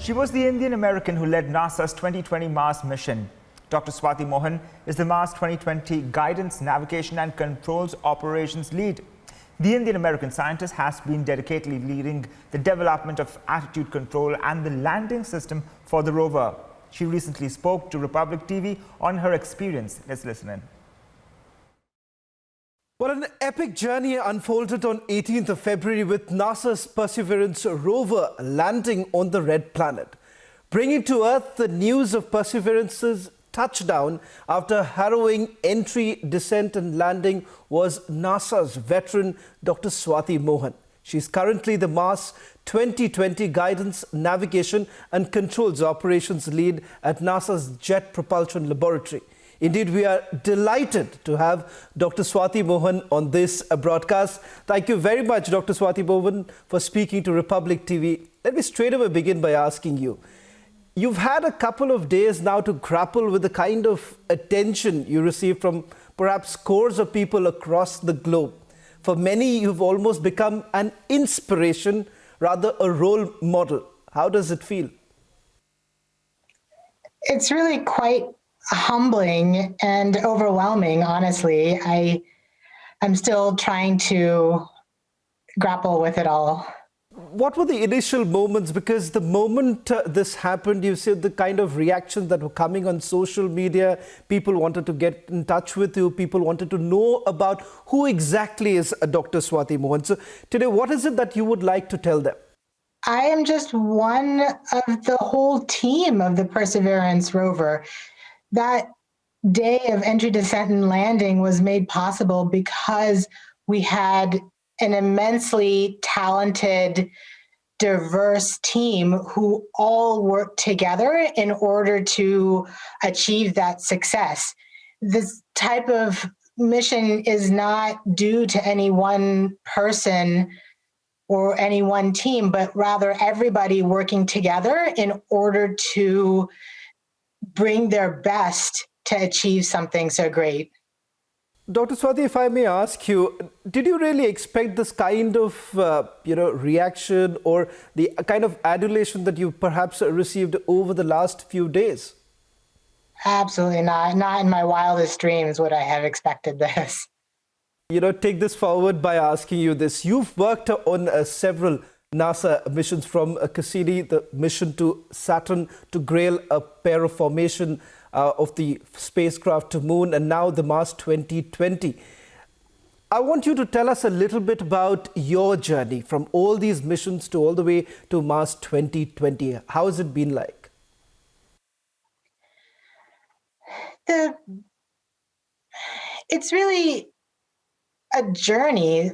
She was the Indian American who led NASA's 2020 Mars mission. Dr. Swati Mohan is the Mars 2020 Guidance, Navigation and Controls Operations Lead. The Indian American scientist has been dedicatedly leading the development of attitude control and the landing system for the rover. She recently spoke to Republic TV on her experience. Let's listen in. Well, an epic journey unfolded on 18th of February with NASA's Perseverance rover landing on the Red Planet, bringing to Earth the news of Perseverance's touchdown after harrowing entry, descent and landing was NASA's veteran Dr. Swati Mohan. She's currently the Mars 2020 Guidance, Navigation and Controls Operations Lead at NASA's Jet Propulsion Laboratory. Indeed, we are delighted to have Dr. Swati Mohan on this broadcast. Thank you very much, Dr. Swati Mohan, for speaking to Republic TV. Let me straight away begin by asking you, you've had a couple of days now to grapple with the kind of attention you receive from perhaps scores of people across the globe. For many, you've almost become an inspiration, rather a role model. How does it feel? It's really quite humbling and overwhelming, honestly. I'm still trying to grapple with it all. What were the initial moments? Because the moment this happened, you said the kind of reactions that were coming on social media, people wanted to get in touch with you, people wanted to know about who exactly is Dr. Swati Mohan. So today, what is it that you would like to tell them? I am just one of the whole team of the Perseverance rover. That day of entry, descent, and landing was made possible because we had an immensely talented, diverse team who all worked together in order to achieve that success. This type of mission is not due to any one person or any one team, but rather everybody working together in order to bring their best to achieve something so great. Dr. Swati, if I may ask you, did you really expect this kind of reaction or the kind of adulation that you perhaps received over the last few days? Absolutely not. Not in my wildest dreams would I have expected this. Take this forward by asking you this. You've worked on several NASA missions, from Cassini, the mission to Saturn, to Grail, a pair of formation of the spacecraft to Moon, and now the Mars 2020. I want you to tell us a little bit about your journey from all these missions to all the way to Mars 2020. How has it been like? It's really a journey.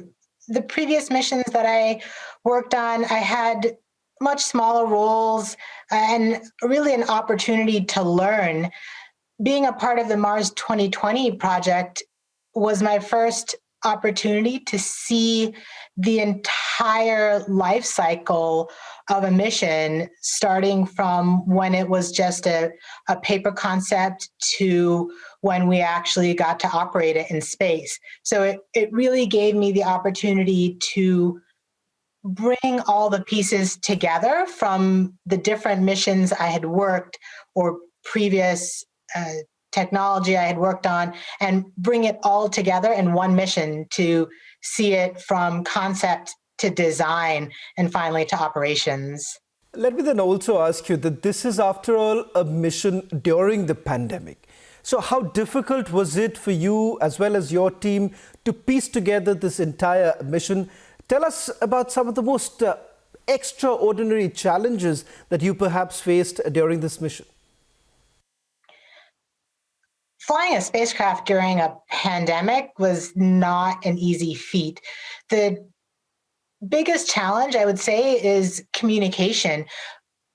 The previous missions that I worked on, I had much smaller roles and really an opportunity to learn. Being a part of the Mars 2020 project was my first opportunity to see the entire life cycle of a mission, starting from when it was just a paper concept to when we actually got to operate it in space. So it really gave me the opportunity to bring all the pieces together from the different missions I had worked or previous technology I had worked on, and bring it all together in one mission to see it from concept to design and finally to operations. Let me then also ask you that this is, after all, a mission during the pandemic. So how difficult was it for you as well as your team to piece together this entire mission? Tell us about some of the most extraordinary challenges that you perhaps faced during this mission. Flying a spacecraft during a pandemic was not an easy feat. The biggest challenge, I would say, is communication.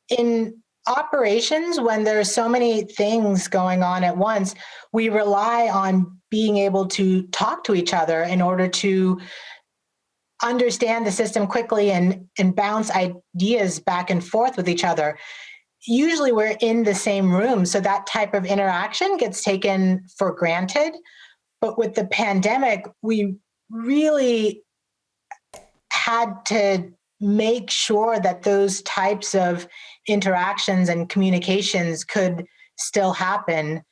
In operations, when there are so many things going on at once, we rely on being able to talk to each other in order to understand the system quickly and bounce ideas back and forth with each other. Usually we're in the same room, so that type of interaction gets taken for granted. But with the pandemic, we really had to make sure that those types of interactions and communications could still happen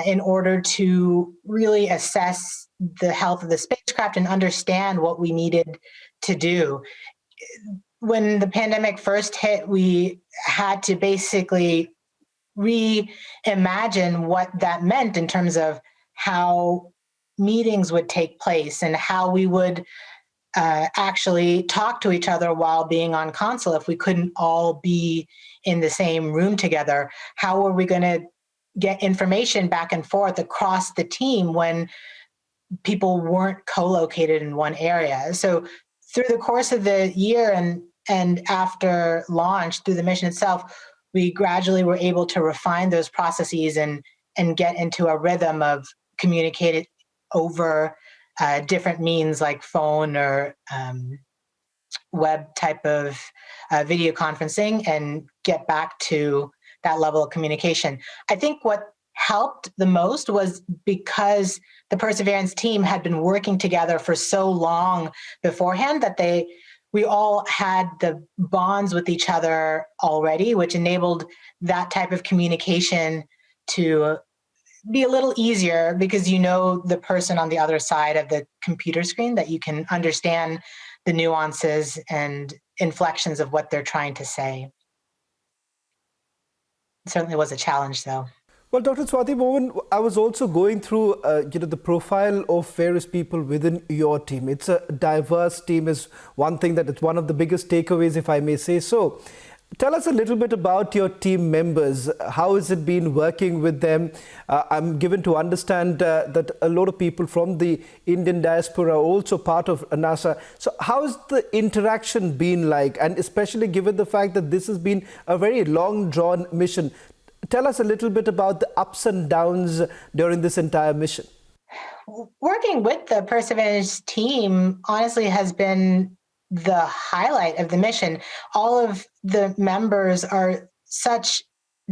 in order to really assess the health of the spacecraft and understand what we needed to do. When the pandemic first hit, we had to basically reimagine what that meant in terms of how meetings would take place and how we would actually talk to each other while being on console if we couldn't all be in the same room together. How were we going to get information back and forth across the team when people weren't co-located in one area? So through the course of the year and after launch, through the mission itself, we gradually were able to refine those processes and get into a rhythm of communicating over different means like phone or web type of video conferencing and get back to that level of communication. I think what helped the most was because the Perseverance team had been working together for so long beforehand that we all had the bonds with each other already, which enabled that type of communication to be a little easier because you know the person on the other side of the computer screen, that you can understand the nuances and inflections of what they're trying to say. It certainly was a challenge, though. Well, Dr. Swati Mohan, I was also going through the profile of various people within your team. It's a diverse team is one thing that it's one of the biggest takeaways, if I may say so. Tell us a little bit about your team members. How has it been working with them? I'm given to understand that a lot of people from the Indian diaspora are also part of NASA. So how has the interaction been like? And especially given the fact that this has been a very long drawn mission. Tell us a little bit about the ups and downs during this entire mission. Working with the Perseverance team honestly has been the highlight of the mission. All of the members are such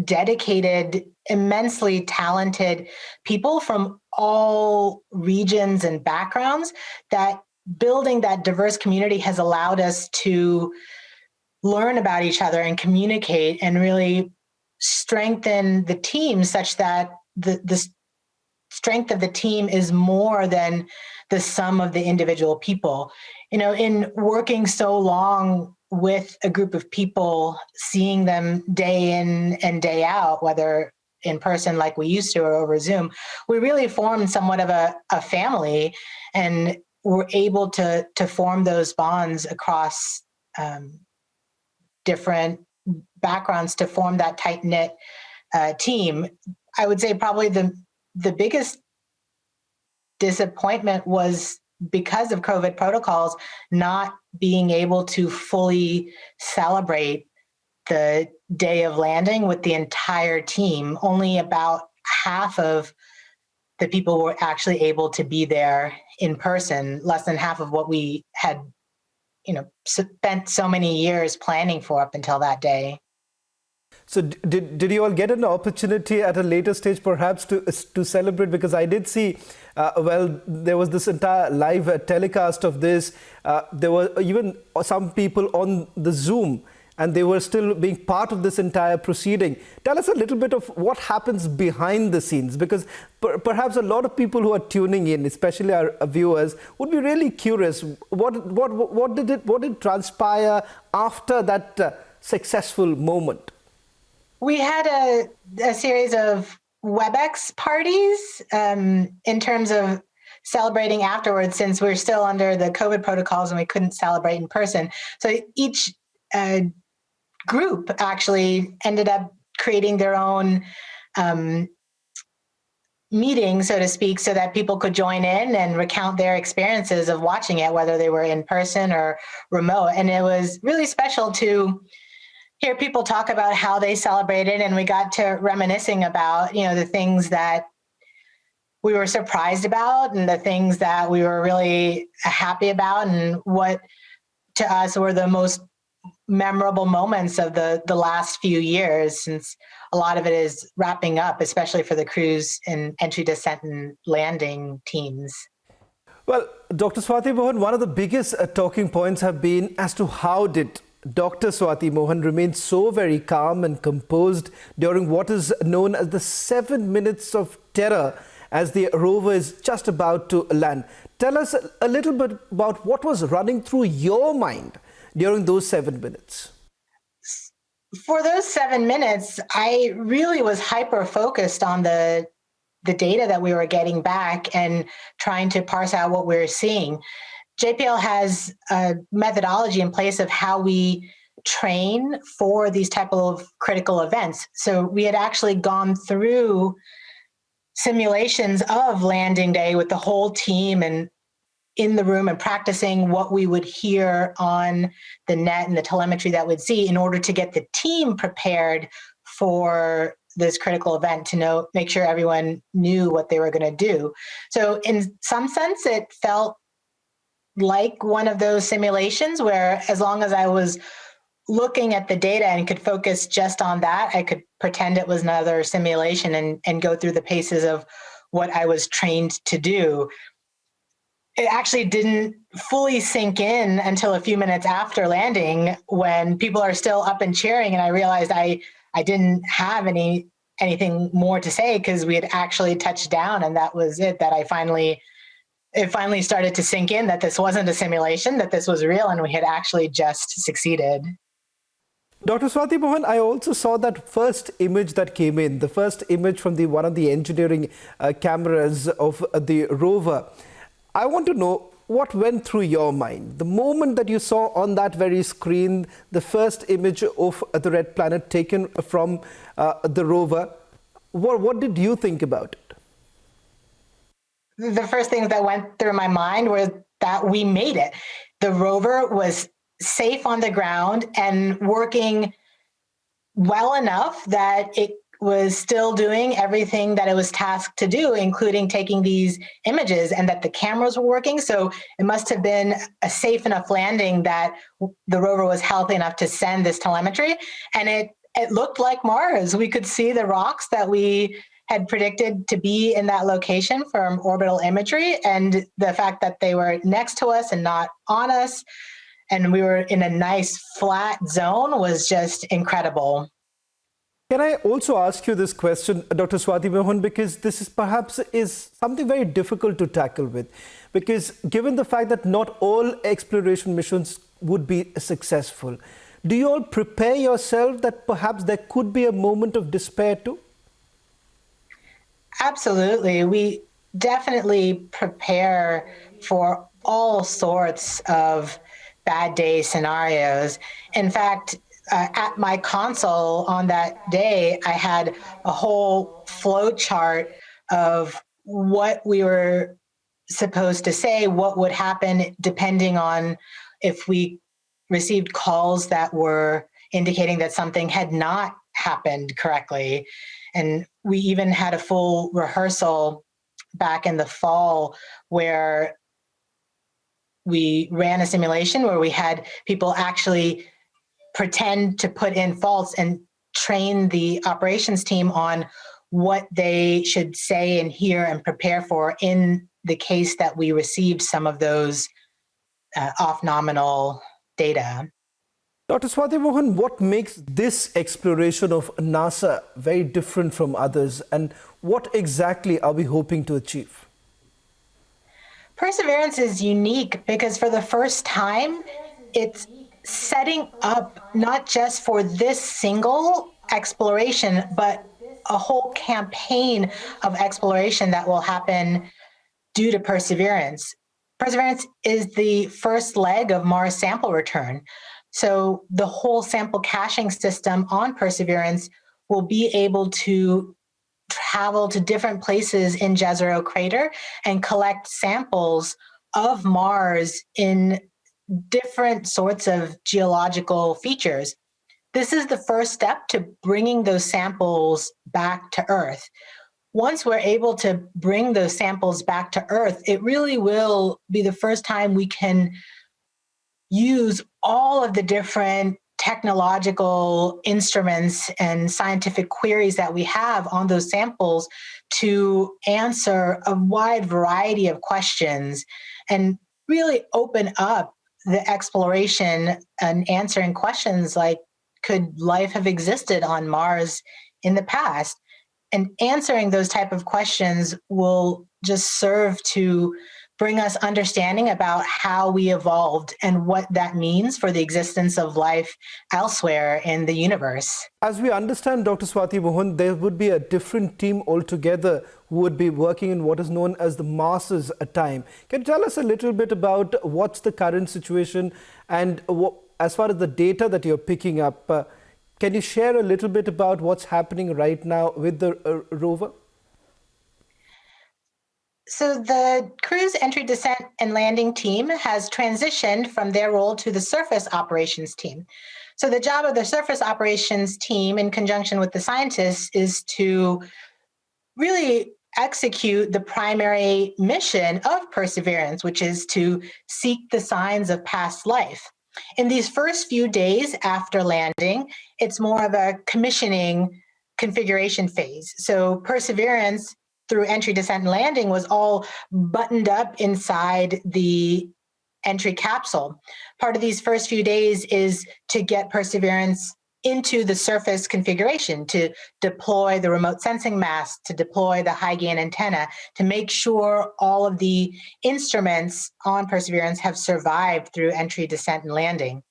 dedicated, immensely talented people from all regions and backgrounds that building that diverse community has allowed us to learn about each other and communicate and really strengthen the team such that the strength of the team is more than the sum of the individual people. You know, in working so long with a group of people, seeing them day in and day out, whether in person like we used to or over Zoom, we really formed somewhat of a family, and we're able to form those bonds across different backgrounds to form that tight-knit team. I would say probably the biggest disappointment was because of COVID protocols, not being able to fully celebrate the day of landing with the entire team. Only about half of the people were actually able to be there in person, less than half of what we had, spent so many years planning for up until that day. So did you all get an opportunity at a later stage perhaps to celebrate? Because I did see, there was this entire live telecast of this. There were even some people on the Zoom, and they were still being part of this entire proceeding. Tell us a little bit of what happens behind the scenes, because perhaps a lot of people who are tuning in, especially our viewers, would be really curious. What did transpire after that successful moment? We had a series of WebEx parties in terms of celebrating afterwards, since we're still under the COVID protocols and we couldn't celebrate in person. So each group actually ended up creating their own meeting, so to speak, so that people could join in and recount their experiences of watching it, whether they were in person or remote. And it was really special to hear people talk about how they celebrated, and we got to reminiscing about, the things that we were surprised about and the things that we were really happy about, and what to us were the most memorable moments of the last few years, since a lot of it is wrapping up, especially for the cruise and entry, descent, and landing teams. Well, Dr. Swati Mohan, one of the biggest talking points have been as to how did Dr. Swati Mohan remained so very calm and composed during what is known as the 7 minutes of terror as the rover is just about to land. Tell us a little bit about what was running through your mind during those 7 minutes. For those 7 minutes, I really was hyper-focused on the data that we were getting back and trying to parse out what we were seeing. JPL has a methodology in place of how we train for these type of critical events. So we had actually gone through simulations of landing day with the whole team and in the room and practicing what we would hear on the net and the telemetry that we'd see in order to get the team prepared for this critical event, to make sure everyone knew what they were going to do. So in some sense, it felt like one of those simulations where as long as I was looking at the data and could focus just on that, I could pretend it was another simulation and go through the paces of what I was trained to do. It actually didn't fully sink in until a few minutes after landing when people are still up and cheering, and I realized I didn't have anything more to say because we had actually touched down, and that was it, that it finally started to sink in that this wasn't a simulation, that this was real, and we had actually just succeeded. Dr. Swati Mohan, I also saw that first image that came in, the first image from one of the engineering cameras of the rover. I want to know what went through your mind the moment that you saw on that very screen the first image of the red planet taken from the rover. What did you think about it? The first thing that went through my mind was that we made it. The rover was safe on the ground and working well enough that it was still doing everything that it was tasked to do, including taking these images, and that the cameras were working. So it must have been a safe enough landing that the rover was healthy enough to send this telemetry. And it looked like Mars. We could see the rocks that we had predicted to be in that location from orbital imagery. And the fact that they were next to us and not on us, and we were in a nice flat zone, was just incredible. Can I also ask you this question, Dr. Swati Mohan, because this is perhaps something very difficult to tackle with, because given the fact that not all exploration missions would be successful, do you all prepare yourself that perhaps there could be a moment of despair too? Absolutely. We definitely prepare for all sorts of bad day scenarios. In fact, at my console on that day, I had a whole flow chart of what we were supposed to say, what would happen depending on if we received calls that were indicating that something had not happened correctly. And we even had a full rehearsal back in the fall where we ran a simulation where we had people actually pretend to put in faults and train the operations team on what they should say and hear and prepare for in the case that we received some of those off-nominal data. Dr. Swati Mohan, what makes this exploration of NASA very different from others, and what exactly are we hoping to achieve? Perseverance is unique because for the first time, it's setting up not just for this single exploration, but a whole campaign of exploration that will happen due to Perseverance. Perseverance is the first leg of Mars sample return. So the whole sample caching system on Perseverance will be able to travel to different places in Jezero crater and collect samples of Mars in different sorts of geological features. This is the first step to bringing those samples back to Earth. Once we're able to bring those samples back to Earth, it really will be the first time we can use all of the different technological instruments and scientific queries that we have on those samples to answer a wide variety of questions and really open up the exploration and answering questions like, could life have existed on Mars in the past? And answering those type of questions will just serve to bring us understanding about how we evolved and what that means for the existence of life elsewhere in the universe. As we understand, Dr. Swati Mohan, there would be a different team altogether who would be working in what is known as the Mars time. Can you tell us a little bit about what's the current situation and as far as the data that you're picking up, can you share a little bit about what's happening right now with the rover? So the cruise entry, descent, and landing team has transitioned from their role to the surface operations team. So the job of the surface operations team, in conjunction with the scientists, is to really execute the primary mission of Perseverance, which is to seek the signs of past life. In these first few days after landing, it's more of a commissioning configuration phase. So Perseverance, through entry, descent, and landing, was all buttoned up inside the entry capsule. Part of these first few days is to get Perseverance into the surface configuration, to deploy the remote sensing mast, to deploy the high gain antenna, to make sure all of the instruments on Perseverance have survived through entry, descent, and landing.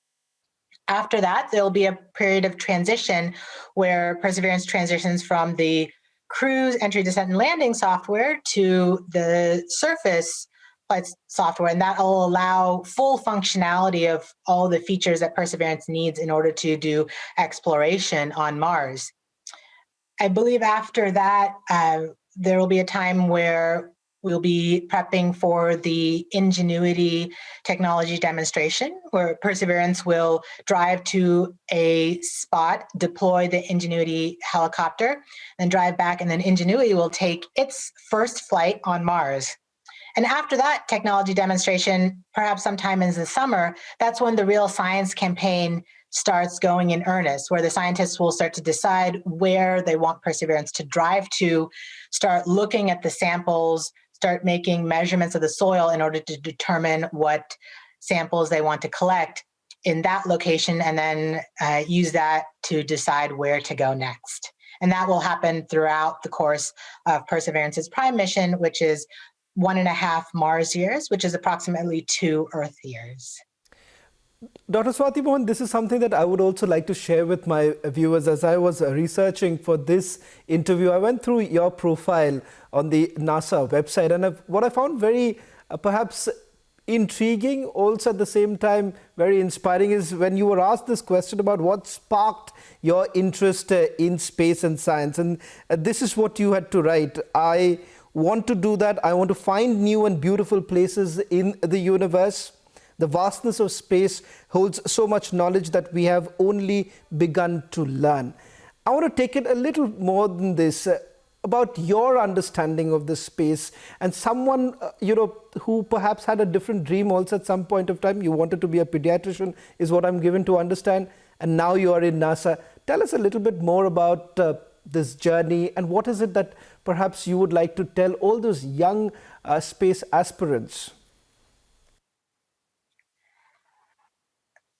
After that, there'll be a period of transition where Perseverance transitions from the cruise entry, descent, and landing software to the surface flight software, and that will allow full functionality of all the features that Perseverance needs in order to do exploration on Mars. I believe after that, there will be a time where we'll be prepping for the Ingenuity technology demonstration, where Perseverance will drive to a spot, deploy the Ingenuity helicopter, then drive back, and then Ingenuity will take its first flight on Mars. And after that technology demonstration, perhaps sometime in the summer, that's when the real science campaign starts going in earnest, where the scientists will start to decide where they want Perseverance to drive to, start looking at the samples, start making measurements of the soil in order to determine what samples they want to collect in that location, and then use that to decide where to go next. And that will happen throughout the course of Perseverance's prime mission, which is 1.5 Mars years, which is approximately 2 Earth years. Dr. Swati Mohan, this is something that I would also like to share with my viewers. As I was researching for this interview, I went through your profile on the NASA website, and what I found very perhaps intriguing, also at the same time very inspiring, is when you were asked this question about what sparked your interest in space and science. And this is what you had to write: I want to do that. I want to find new and beautiful places in the universe. The vastness of space holds so much knowledge that we have only begun to learn. I want to take it a little more than this, about your understanding of the space, and someone who perhaps had a different dream also at some point of time. You wanted to be a pediatrician, is what I'm given to understand, and now you are in NASA. Tell us a little bit more about this journey, and what is it that perhaps you would like to tell all those young space aspirants?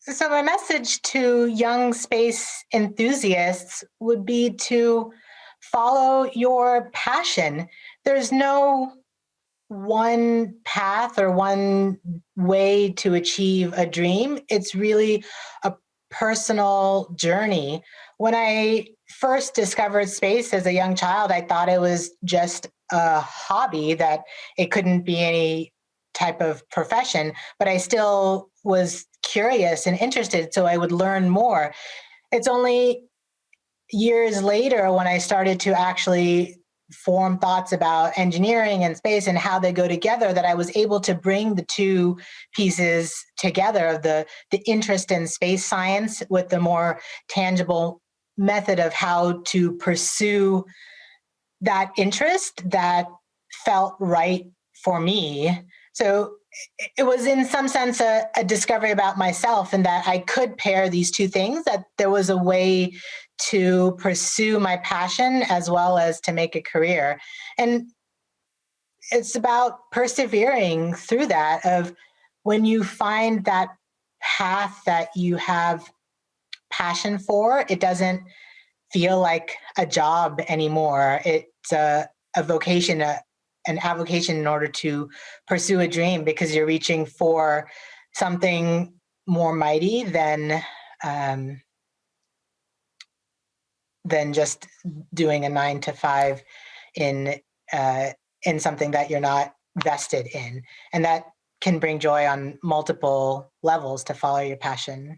So my message to young space enthusiasts would be to follow your passion. There's no one path or one way to achieve a dream. It's really a personal journey. When I first discovered space as a young child, I thought it was just a hobby, that it couldn't be any type of profession, but I still was curious and interested, so I would learn more. It's only years later, when I started to actually form thoughts about engineering and space and how they go together, that I was able to bring the two pieces together of the interest in space science with the more tangible method of how to pursue that interest that felt right for me. So it was in some sense a discovery about myself, and that I could pair these two things, that there was a way to pursue my passion as well as to make a career. And it's about persevering through that, of when you find that path that you have passion for, it doesn't feel like a job anymore. It's a vocation, an avocation in order to pursue a dream, because you're reaching for something more mighty than just doing a 9 to 5 in something that you're not vested in, and that can bring joy on multiple levels to follow your passion.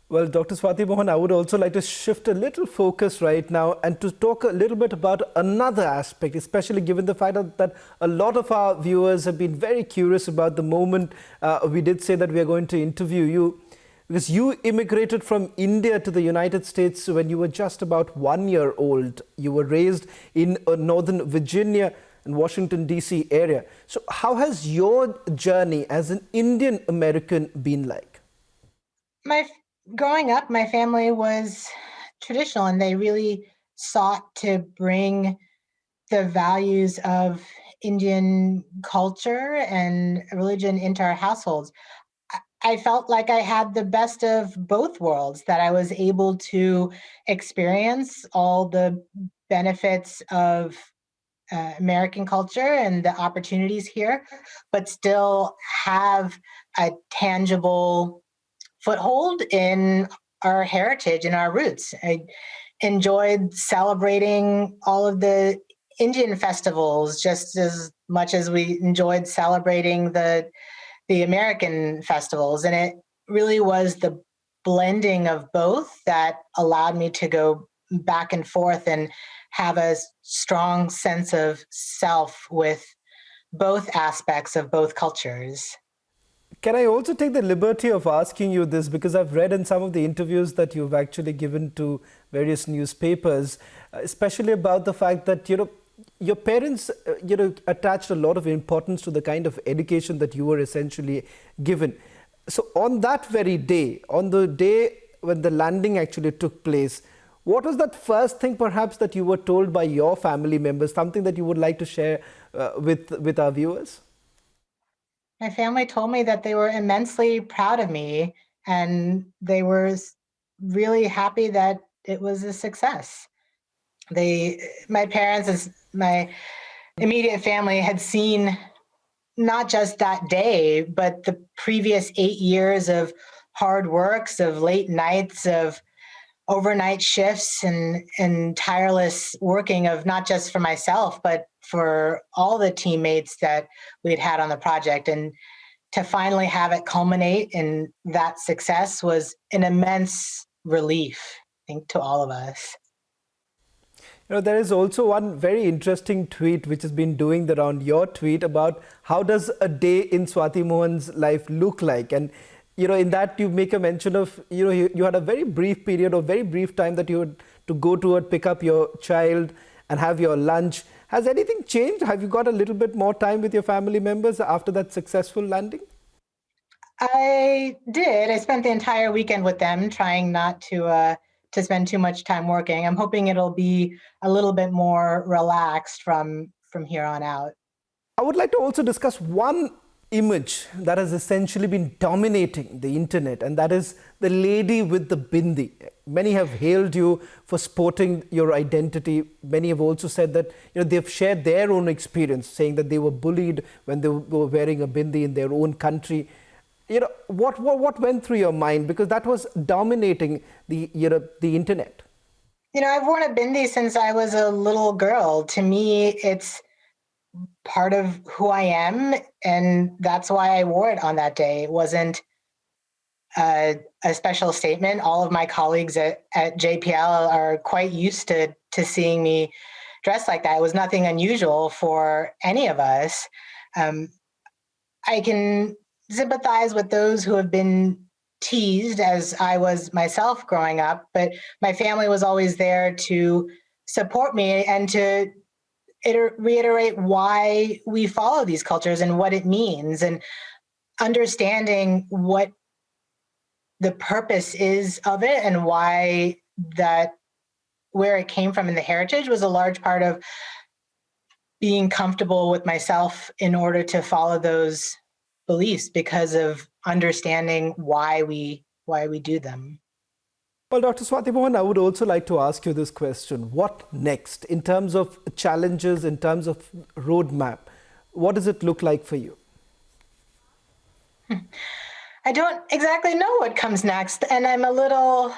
Well, Dr. Swati Mohan, I would also like to shift a little focus right now and to talk a little bit about another aspect, especially given the fact that a lot of our viewers have been very curious about the moment we did say that we are going to interview you, because you immigrated from India to the United States when you were just about 1 year old. You were raised in Northern Virginia and Washington, D.C. area. So how has your journey as an Indian American been like? Growing up, my family was traditional, and they really sought to bring the values of Indian culture and religion into our households. I felt like I had the best of both worlds, that I was able to experience all the benefits of American culture and the opportunities here, but still have a tangible foothold in our heritage and our roots. I enjoyed celebrating all of the Indian festivals just as much as we enjoyed celebrating the American festivals. And it really was the blending of both that allowed me to go back and forth and have a strong sense of self with both aspects of both cultures. Can I also take the liberty of asking you this, because I've read in some of the interviews that you've actually given to various newspapers, especially about the fact that, your parents, attached a lot of importance to the kind of education that you were essentially given. So on that very day, on the day when the landing actually took place, what was that first thing perhaps that you were told by your family members, something that you would like to share with our viewers? My family told me that they were immensely proud of me, and they were really happy that it was a success. My parents, my immediate family, had seen not just that day, but the previous 8 years of hard works, of late nights, of overnight shifts, and tireless working of not just for myself, but for all the teammates that we'd had on the project. And to finally have it culminate in that success was an immense relief, I think, to all of us. There is also one very interesting tweet which has been doing the round, your tweet, about how does a day in Swati Mohan's life look like. And in that you make a mention of, you had a very brief period or very brief time that you had to go to pick up your child and have your lunch. Has anything changed? Have you got a little bit more time with your family members after that successful landing? I did. I spent the entire weekend with them, trying not to spend too much time working. I'm hoping it'll be a little bit more relaxed from here on out. I would like to also discuss one image that has essentially been dominating the internet, and that is the lady with the bindi. Many have hailed you for sporting your identity. Many have also said that they've shared their own experience, saying that they were bullied when they were wearing a bindi in their own country. What went through your mind, because that was dominating the internet? I've worn a bindi since I was a little girl. To me, it's part of who I am, and that's why I wore it on that day. It wasn't a special statement. All of my colleagues at JPL are quite used to seeing me dressed like that. It was nothing unusual for any of us. I can sympathize with those who have been teased, as I was myself growing up, but my family was always there to support me and to reiterate why we follow these cultures and what it means, and understanding what the purpose is of it and why where it came from in the heritage was a large part of being comfortable with myself in order to follow those beliefs, because of understanding why we do them. Well, Dr. Swati Mohan, I would also like to ask you this question. What next in terms of challenges, in terms of roadmap? What does it look like for you? I don't exactly know what comes next, and I'm a little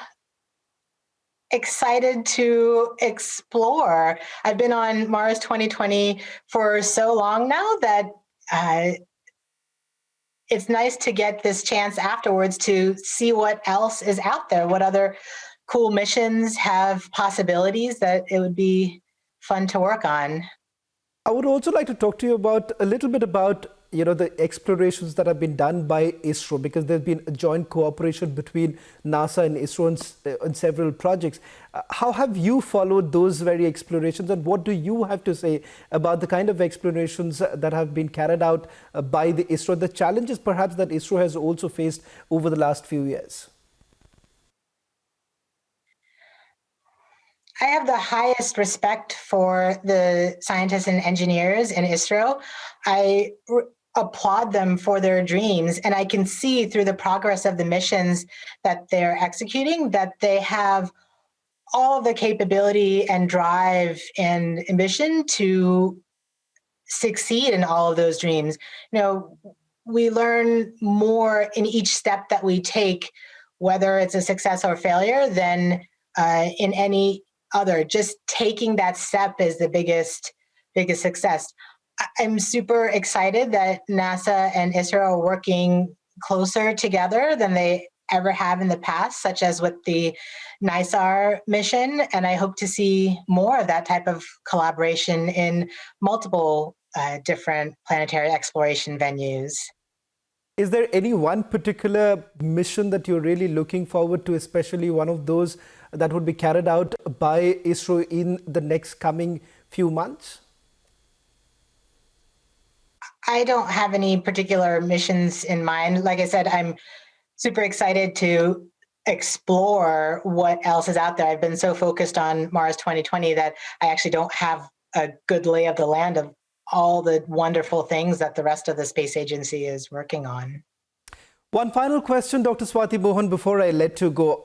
excited to explore. I've been on Mars 2020 for so long now that it's nice to get this chance afterwards to see what else is out there, what other cool missions have possibilities that it would be fun to work on. I would also like to talk to you about a little bit about the explorations that have been done by ISRO, because there's been a joint cooperation between NASA and ISRO on several projects. How have you followed those very explorations, and what do you have to say about the kind of explorations that have been carried out by the ISRO, the challenges perhaps that ISRO has also faced over the last few years? I have the highest respect for the scientists and engineers in ISRO. I applaud them for their dreams, and I can see through the progress of the missions that they're executing that they have all the capability and drive and ambition to succeed in all of those dreams. We learn more in each step that we take, whether it's a success or failure, than in any other. Just taking that step is the biggest success. I'm super excited that NASA and ISRO are working closer together than they ever have in the past, such as with the NISAR mission. And I hope to see more of that type of collaboration in multiple different planetary exploration venues. Is there any one particular mission that you're really looking forward to, especially one of those that would be carried out by ISRO in the next coming few months? I don't have any particular missions in mind. Like I said, I'm super excited to explore what else is out there. I've been so focused on Mars 2020 that I actually don't have a good lay of the land of all the wonderful things that the rest of the space agency is working on. One final question, Dr. Swati Mohan, before I let you go.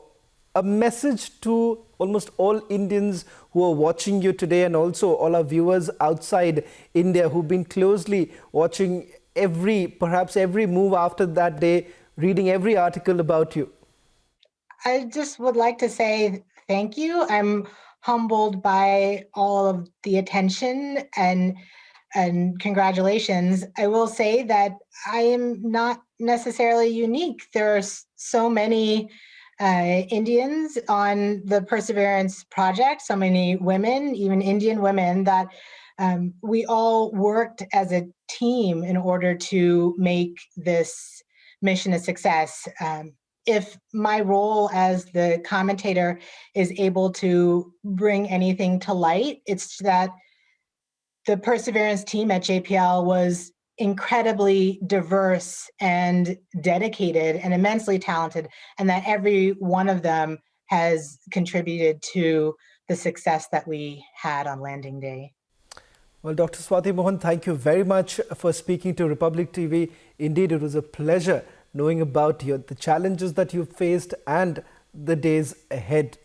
A message to almost all Indians who are watching you today, and also all our viewers outside India who've been closely watching perhaps every move after that day, reading every article about you. I just would like to say thank you. I'm humbled by all of the attention and congratulations. I will say that I am not necessarily unique. There are so many Indians on the Perseverance project, so many women, even Indian women, that we all worked as a team in order to make this mission a success. If my role as the commentator is able to bring anything to light, it's that the Perseverance team at JPL was incredibly diverse and dedicated and immensely talented, and that every one of them has contributed to the success that we had on landing day. Well, Dr. Swati Mohan, thank you very much for speaking to Republic TV. Indeed, it was a pleasure knowing about the challenges that you faced and the days ahead.